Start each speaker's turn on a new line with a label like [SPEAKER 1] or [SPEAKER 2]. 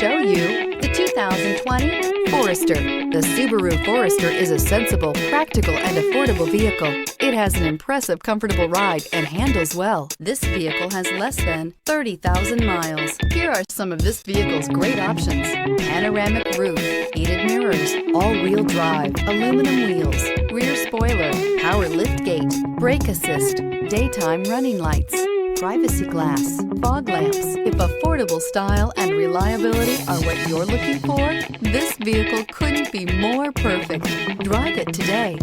[SPEAKER 1] show you the 2020 Forester. The Subaru Forester is a sensible, practical, and affordable vehicle. It has an impressive, comfortable ride and handles well. This vehicle has less than 30,000 miles. Here are some of this vehicle's great options: panoramic roof, heated mirrors, all-wheel drive, aluminum wheels, rear spoiler, power liftgate, brake assist, daytime running lights, privacy glass, fog lamps. If affordable style and reliability are what you're looking for, this vehicle couldn't be more perfect. Drive it today.